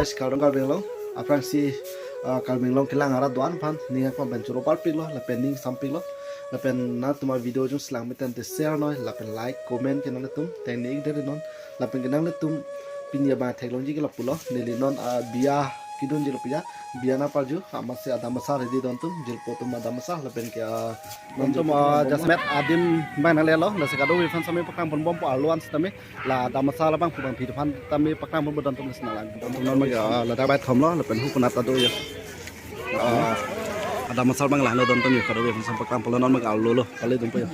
guys kalau kalbeng aprang si kalbeng kilang arah duan pan ni apa bencuro parpil lo la pending samping lo la pen na tuma video jung selang meten te share no la pen like comment kenang letum teknik dari non la pen kenang letum pinya ba teknologi ke pulo nili non biya kidun jil pija biya na parju amase ada masar di dontum jil potum ada masar la pen ke dontum jasmet adim bang le lo la sekado wi fan sami pakang pon bom po aluan stame la ada masar la bang pubang pi fan tami pakang pon dontum senalan dontum non ma la da bai thom lo la pen hu punata do ya ada masal bang lah lo donton yuk kalau dia sampai kampung non mak alu lo kali tumpu ya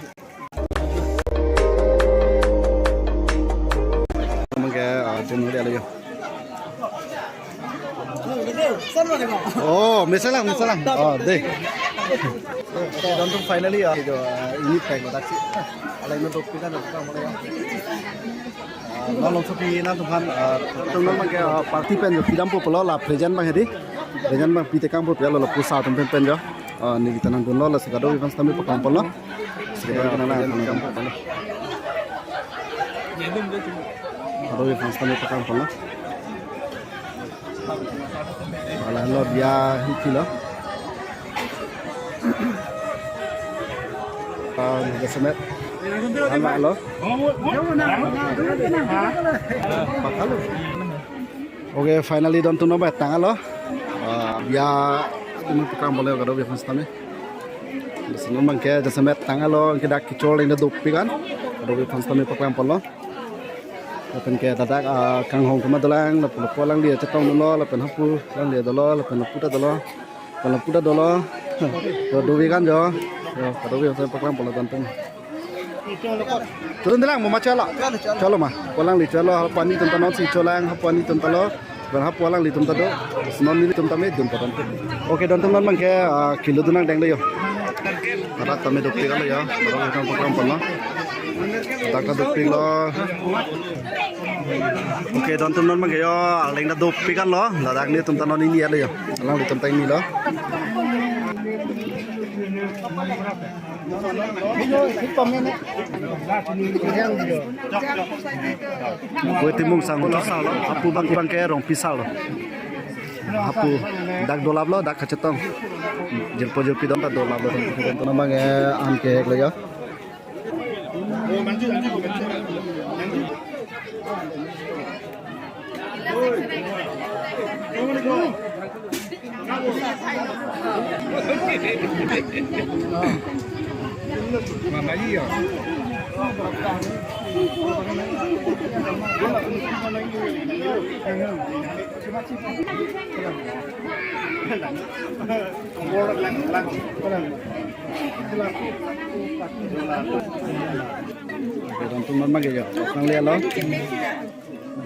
mangke jenuh dia lo ya oh misalang oh deh donton finally ya itu ini pakai taksi ala ini topi kan orang mulai non sepi nanti kan teman mangke party pen jo pidam po polo la present bang hedi dengan bang pite kampung ya lo pusat tempat penjo ni kita nang lo sekado events kami pe kampung lo sekado kita nang kampung lo sekado events kami pe kampung lo malah lo dia hiki lo ni semet sama lo pakalo oke finally don tuno ba tangan lo biya ini tukang boleh kalau biar kami senang bangke jasemet tangan lo kita kicol ini dopi kan kalau biar kami pakai polo lepen ke dadak kang hong kema dolang lepen polang dia cetong dolo lepen hapu lang dia dolo lepen puta dolo dobi kan jo kalau biar saya pakai polo tantang turun dalang mau macam calo mah polang li calo pani tentang si colang pani tentang lo berapa polang li tum tado non ni tum tame dum padam oke dan teman bang ke kilo dunang deng lo yo ada tame dokti kan lo ya orang yang program pernah tak dokti lo oke dan teman bang ke yo aleng da dokti kan lo ladak ni tum tanon ini lo yo alang li tum tang ni lo kue timung sang pisau lo, hapu bang kerong pisau lo, hapu dak dolap lo, dak kacetong, jelpo dom tak dolap lo, itu namanya angkek lo ya. Mama iya. Donton mama gaya, orang lihat lo.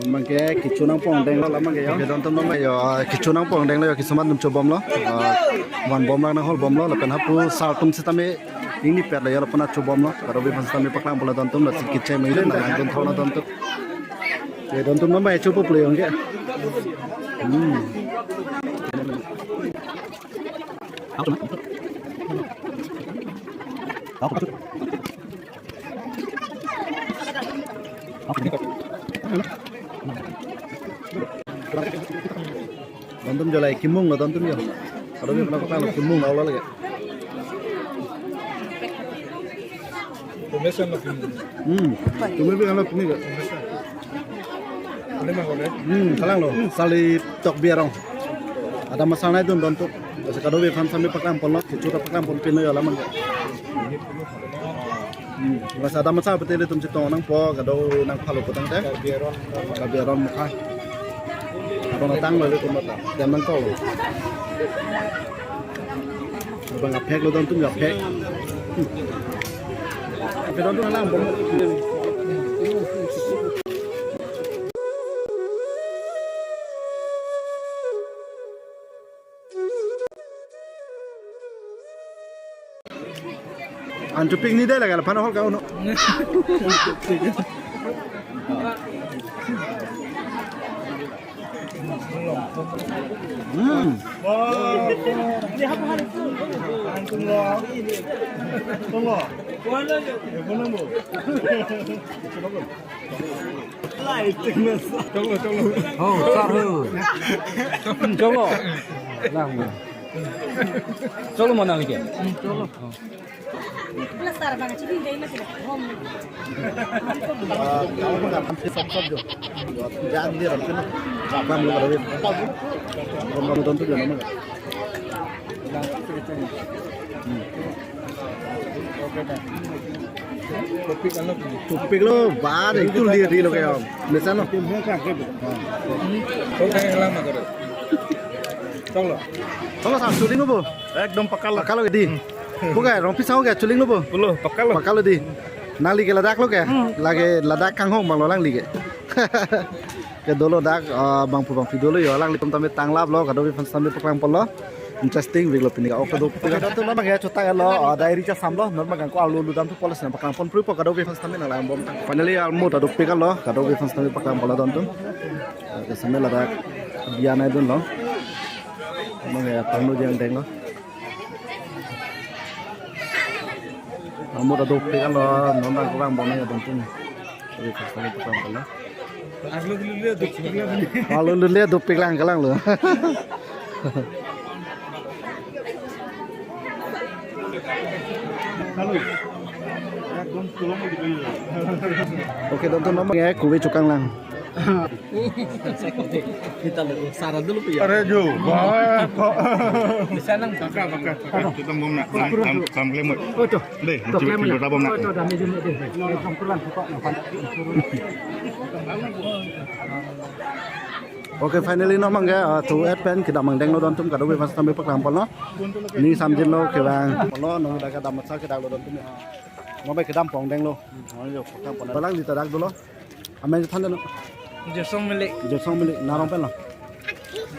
Mangke kicunang pong deng lo lama gaya. Donton mama yo kicunang pong deng lo yo kisamat num cobom lo. Wan bom lang nang hol bom lo, lepen hapu saltum sitame ini per la yara pernah coba lo, kalau biar sitame paklang bola donton lo sedikit cai maile, nah donton thona donton. Jadi donton mama ya coba play onge. Donton jo lagi kimung lo donton jo. Kalau biar pernah paklang lo kimung lo lagi. Pemesan lo pun. Cuma biar lo ini gak. Ada mah korek. Kalang lo, sali tok biarong. Ada masalah itu donton. Sekado biar fan sampai paklang pon lo, cuci paklang pon pino ya lama gak. Masa ada masalah betul itu mesti tong nang po, kado nang palo potang teh. Kabiaron muka. Kalau natang lo itu mata, jam nang kau lo. Bang ngapek lo donton ngapek. Pero doon lang bom. Anjo ping ni deh lah kalau panahol kau no. Cholo mana lagi? Penasaran banget sih ini lagi home. Kalau nggak pasti sop jo. Jangan dia nanti nak. Apa belum ada web. Kalau kamu tonton jangan mana. Topik lo, bad itu dia lo kayak. Misalnya. Kalau sama culing lo bu, Ekdom pakal. pakal lo di. Bukan, rompi sama kayak culing lo bu. Puluh pakal. Pakal lo di. Nali ke ladak lo kayak, lagi ladak kang hong bang lo lang lige. Ke dolo dak bang pubang video lo yo lang litum tamit tanglap lo, kado bifan sambil peklang polo. Interesting video pini ka okto do. Kado tu nama kayak cota lo, diary ca samlo, normal kan ko alu lu dam tu polos na peklang pon prupo kado bifan sambil na lang bom. Finally almo tado pekal lo, kado bifan sambil peklang polo don tu. Ke sambil ladak biana idun lo. Mga tangno diyan dengo. Amo da dope kan lo nona ko bang bonay don tin. Sabi ko sa ko pala. Alo lule dope lang kalang lo. Oke, don nama ya kuwi cukang lang. Kita lihat saran dulu ya. Ada jo. Wah, kok. Bisa nang Pakal. Kita mau nak sam lemut. Oh tuh. Deh, kita bom nak. Oke, finally no mangga tu adpen kita mangdeng lo don tum kado we fast tambe pakram pol no. Ni samjin lo ke bang. Polo no da ka dam sa ke da lo don tum. Ngo be ke dam pong deng lo. Ngo yo pakram pol. Balang di tadak dulu. Amen than no. Jesong milik Jesong milik narong pen lo.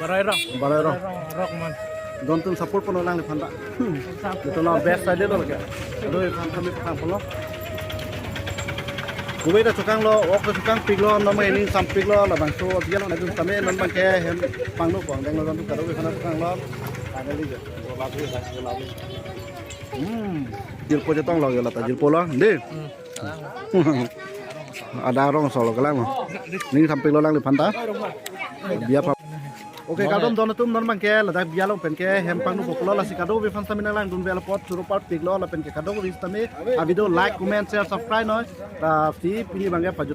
Baraira. Barero. Rock man. Don tum support pon lang le phanda. Itu no best side lo ke. Kado we fan tambe pakram pol lo. Kuwe da cukang lo, ok cukang pig lo, no mai ni sam pig lo, la bang so dia lo na dun tame non bang ke hem pang no kwang deng lo don tu kado we fan cukang lo. Ada li je. Lo labi. Jil po jatong lo la ta jil po lo. De. Ada rong solo kalang. Ni sam pig lo lang le phanta. Biar oke, kadom don tum non bang ke la dak bialo pen ke hem pang no popolo la si kado we fan samina lang dun bela pot suru part pig lo la pen ke kado we stame a video like comment share subscribe no ta fi pini bang ke